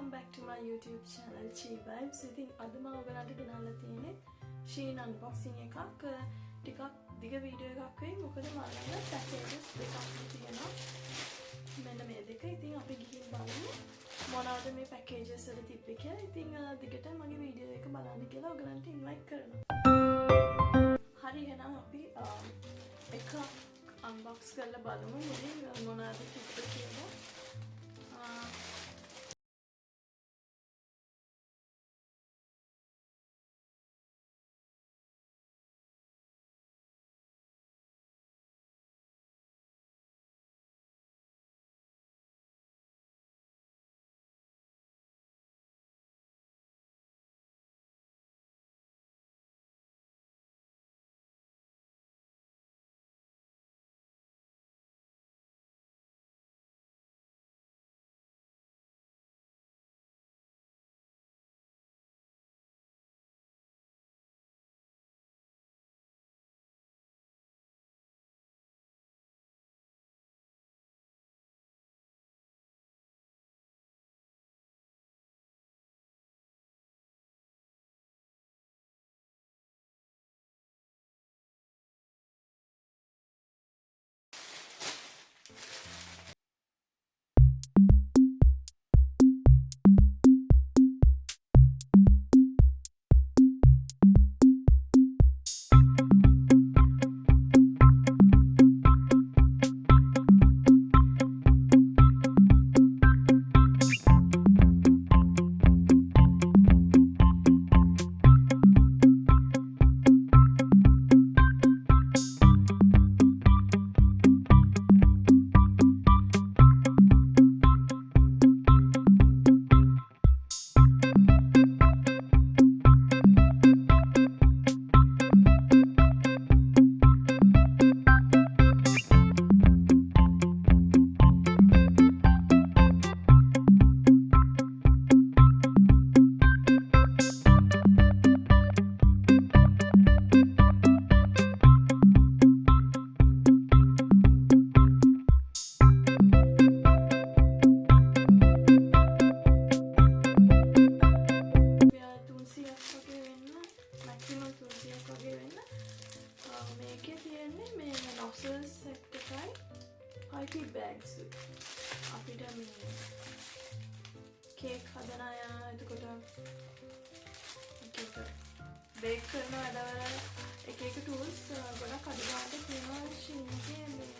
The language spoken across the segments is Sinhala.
welcome back to my YouTube channel Chi Vibes. ඉතින් අද මම ඔයගලන්ට ගෙනල්ලා තියෙන්නේ Shein unboxing එකක්. ටිකක් දිග වීඩියෝ එකක් වෙයි. මොකද මම ළඟ packages දෙකක් තියෙනවා. මෙන්න මේ දෙක. ඉතින් අපි ගිහින් බලමු මොනවද මේ packages වල තිබ්බේ කියලා. ඉතින් දිගට මගේ වීඩියෝ එක බලන්න කියලා ඔයගලන්ට invite කරනවා. හරි එහෙනම් අපි එක unbox කරලා බලමු මුලින් මොනවද තිබ්බේ කියලා. IT bags අපිට මේ කේක් හදන අය එතකොට බේක් කරන වැඩවල එක එක tools ගොඩක් අඩු ගාණට තියෙනවා Shein එකේ මේ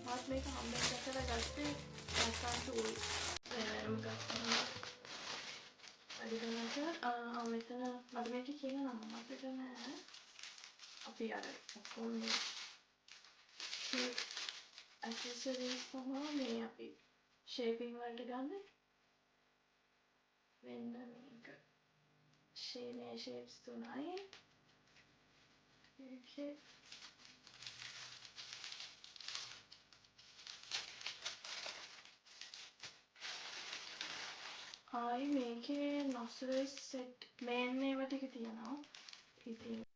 මාත් මේක හම්බෙන් දැකලා ගත්තේ නැත්නම් tool වෙනම ගත්තා අඩු ගාණට මෙතන මට මේක කියන නම අපිට නෑ අපි අර ඔක්කොම accessories තමයි මේ අපි shaping වලට ගන්න වෙන මේක shapes තුනයි okay ආයි මේකේ nozzle set main ඒවා ටික තියෙනවා ඉතින්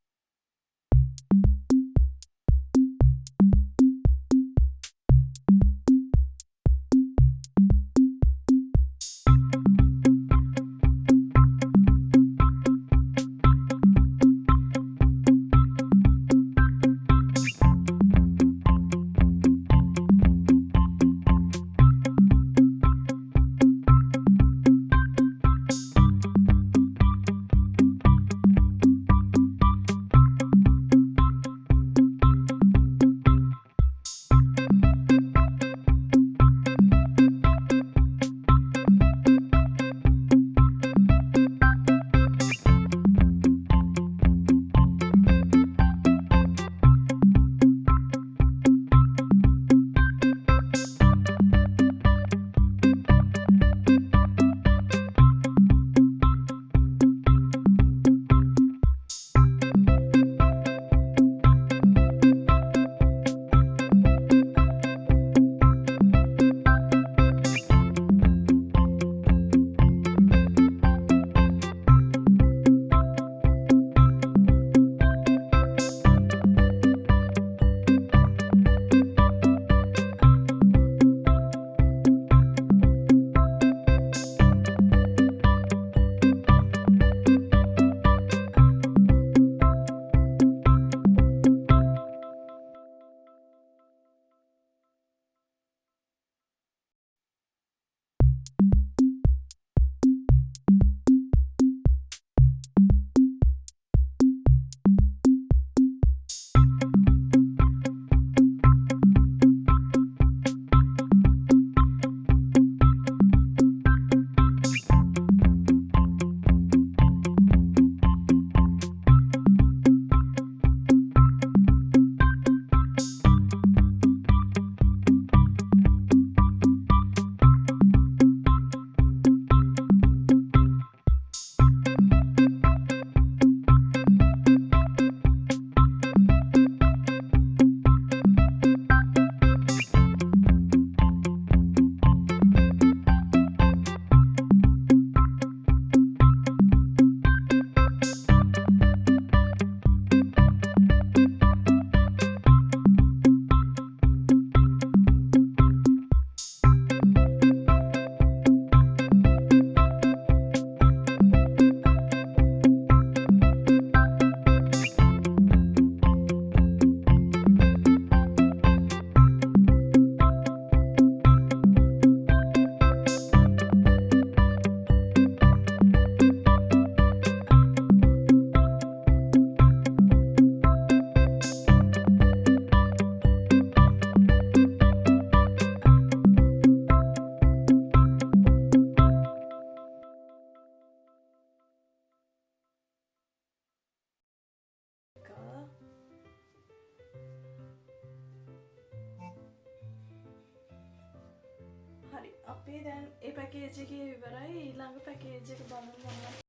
අපි දැන් ඒ පැකේජ් එකේ ඉවරයි. ඊළඟ පැකේජ් එක බලමු මම.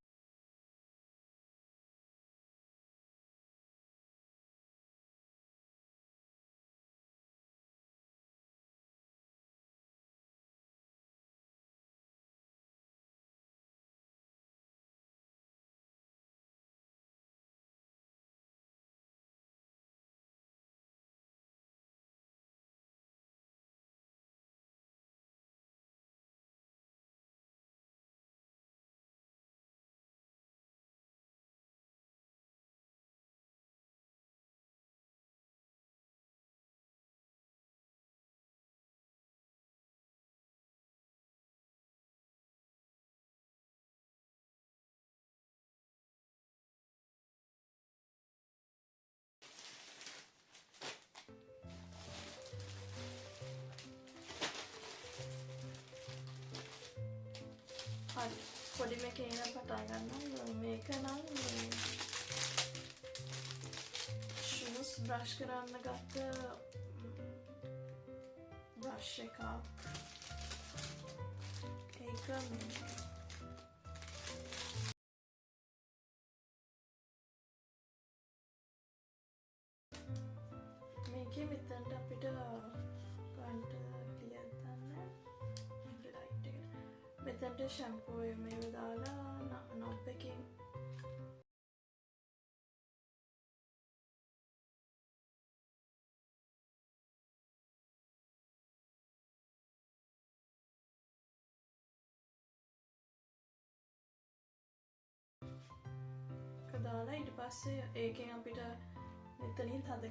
හරි. පොඩි මේකේ ඉඳන් පටන් ගන්නම්. මේක නම් ෂූස් බ්‍රෂ් කරන්න ගත්ත බ්‍රෂ් එකක්. ඒක මේකේ මෙතනට අපිට ගන්න ක්ලියර් ගන්න. මේකේ ලයිට් එක. මෙතනට ෂැම්පූ මේව දාලා නොබ් එකෙන් දාලා ඊට පස්සේ ඒකෙන් අපිට මෙතනින් තද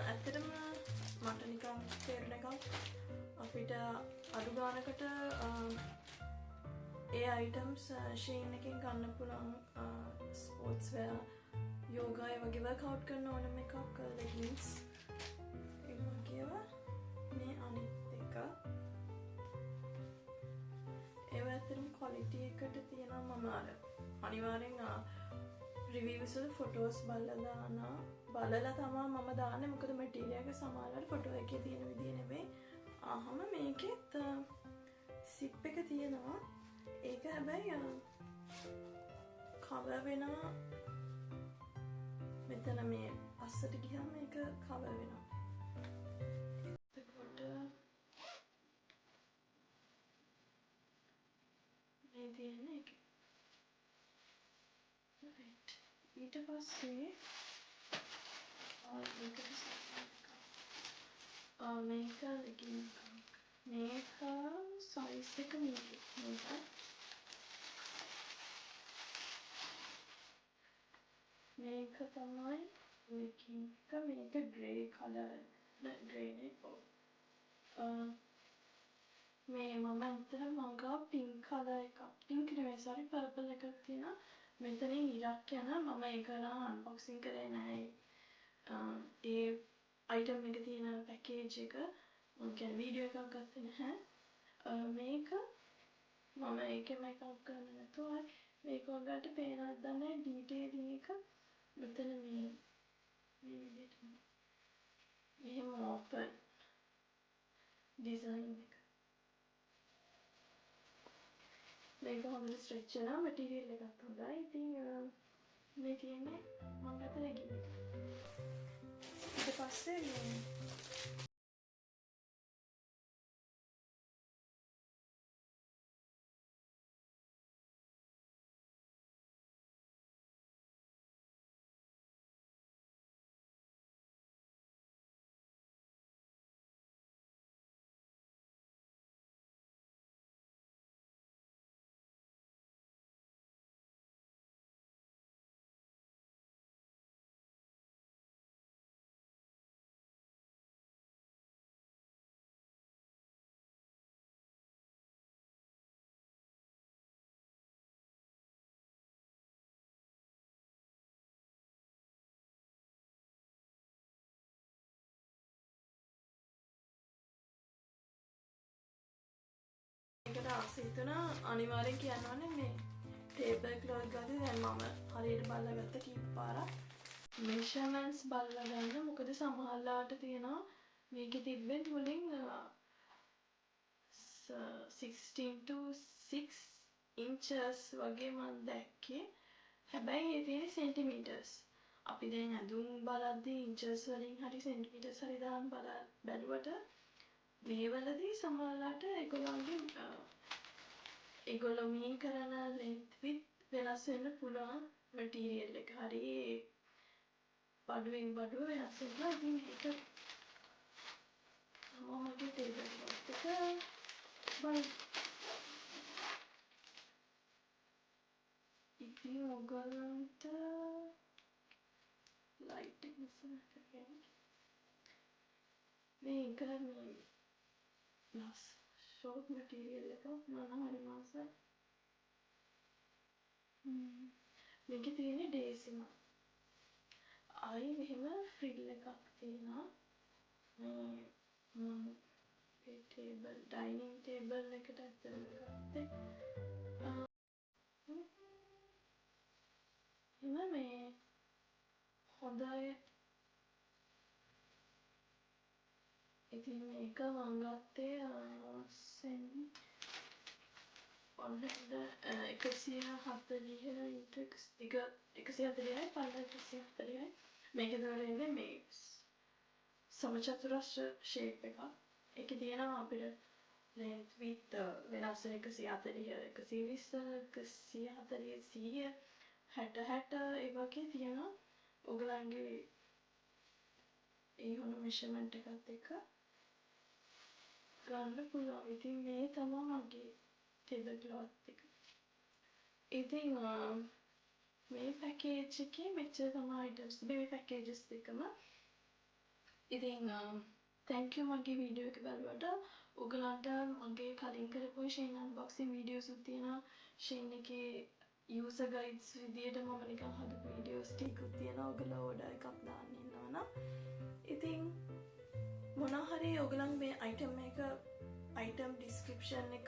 ඇත්තටම මට නිකන් තේරෙන එකක් අපිට අඩු ගානකට ඒ අයිටම්ස් ෂේන් එකෙන් ගන්න පුළුවන් ස්පෝර්ට්ස් වෙයා යෝගා ඒ වගේ වර්ක්අවුට් කරන ඕනම එකක් ලෙගින්ස් ඒ වගේව මේ අනිත් එක ඒව ඇත්තටම ක්වොලිටි එකට තියෙනවා මම අර අනිවාර්යෙන් රිවිව්ස් වල ෆොටෝස් බලලා තමා මම දාන්නේ මොකද මැටීරියල් එක සමහරවල් ෆොටෝ එකේ තියෙන විදිය නෙමෙයි. අහම මේකෙත් සිප් එක තියෙනවා. ඒක හැබැයි කවර් වෙනවා. මෙතන මේ අස්සට ගියාම මේක කවර් වෙනවා. එතකොට මේ තියෙන්නේ ඒක. ඊට පස්සේ මේක ලෙගින්ස් මේක සයිස් එක මේක තමයි ලෙගින්ස් එක මේක ග්‍රේ කලර් ග්‍රේ නේ මේ මම අතර මංගා පින්ක් කලර් එකක් පින්ක් නෙවෙයි සෝරි පර්පල් එකක් තියෙනවා මෙතනින් ඉරක් යන මම ඒක නම් අන්බොක්සින් කරේ නැහැ ඒ අයිටම් එක තියෙන පැකේජ් එක මම කියන්නේ වීඩියෝ එකක් ගත්තේ නැහැ මේක මම ඒකේ මේකප් කරන්න නැතුව මේක ඔයාලට පේනවද දන්නේ ඩීටේලින් එක මෙතන මේ මේක හොඳට ස්ට්‍රෙච් වෙනවා මැටීරියල් එකත් හොඳයි. ඉතින් මේ තියෙන්නේ මම ගත්ත ලෙගින් එක. ඊට පස්සේ මේ ඒකට ආස හිතුණා අනිවාර්යෙන් කියන්න ඕනේ මේ ටේබල් ක්ලොත් ගත්තේ දැන් මම හරියට බලලා ගත්ත කීප පාරක් මෙෂර්මන්ට්ස් බලලා ගන්න. මොකද සමහරලාට තියෙනවා මේකේ තිබ්බෙත් මුලින් 16 to 6 inches වගේ මම දැක්කේ. හැබැයි ඒ තියෙන්නේ සෙන්ටිමීටර්ස්. අපි දැන් අඳුම් බලද්දී ඉන්චස් වලින් හරි සෙන්ටිමීටර්ස් හරි දාන්න බැලුවට මේ වලදී සමහරලාට ඒගොල්ලෝ මේ කරන length width වෙනස් වෙන්න පුළුවන්. මැටීරියල් එක හරි බඩුවෙන් බඩුව වෙනස් වෙනවා. ඉතින් ඒක මමගේ ටේබල් ක්ලොත් එක බලන්න. ඉතින් ඔයගලන්ට ලයිට් එක ඉස්සරහට ගන්න. මේක මේ ෂෝට් මැටීරියල් එකක් මම හරි මාසයි. මේකේ තියෙන්නේ ඩේසිම. ආයි මෙහෙම ෆ්‍රිල් එකක් තියෙනවා. මේ මේ ටේබල් ඩයිනින් ටේබල් එකට ඇතුළේ ගත්තේ. එම මේ හොඳයි. ඉතින් මේක මම ගත්තේ ඔන්න 140 දිග 140යි පළල 140යි. මේකේ දරන්නේ මේ සමචතුරස්‍ර ෂේප් එකක්. ඒකේ තියෙනවා අපිට length width වෙනස් 140 120 140 100 60 ඒ වගේ තියෙනවා. ඔයගලන්ගේ ඒ වුණ මෙෂර්මන්ට් එකත් එක්ක ගන්න පුළුවන්. ඉතින් මේ තමයි මගේ ටේබල් ක්ලොත් එක. ඉතින් මේ පැකේජ් එකේ මෙච්චර තමයි අයිටම්ස් තිබේ මේ පැකේජස් දෙකම. ඉතින් thank you මගේ වීඩියෝ එක බලුවට. ඔයගලන්ට මගේ කලින් කරපු ෂේන් අන්බොක්සින් වීඩියෝස් උත් තියෙනවා. ෂේන් එකේ user guides විදියට මම නිකන් හදපු වීඩියෝස් ටිකකුත් තියෙනවා. ඔයගොල්ලෝ ඕඩර් එකක් දාන්න ඉන්නවා නම්. ඉතින් මොනවා හරි ඔයගලන් මේ අයිටම් ඩිස්ක්‍රිප්ෂන් එක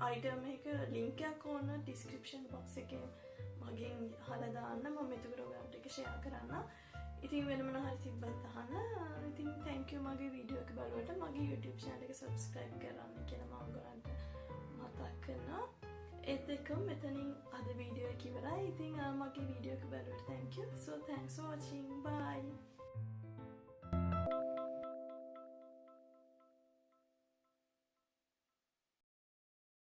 අයිටම් එක ලින්ක් එකක් ඕන ඩිස්ක්‍රිප්ෂන් බොක්ස් එකේ මගෙන් අහලා දාන්න. මම එතකොට ඔයගලන්ට ඒක ෂෙයා කරන්න. ඉතින් වෙන මොනවා හරි තිබ්බත් අහන්න. ඉතින් thank you මගේ වීඩියෝ එක බලුවට. මගේ YouTube channel එක subscribe කරන්න කියලා මම ඔයගලන්ට මතක් කරනවා. ඒත් එක්කම මෙතනින් අද වීඩියෝ එක ඉවරයි. ඉතින් මගේ වීඩියෝ එක බලුවට thank you. So thanks for watching. Bye.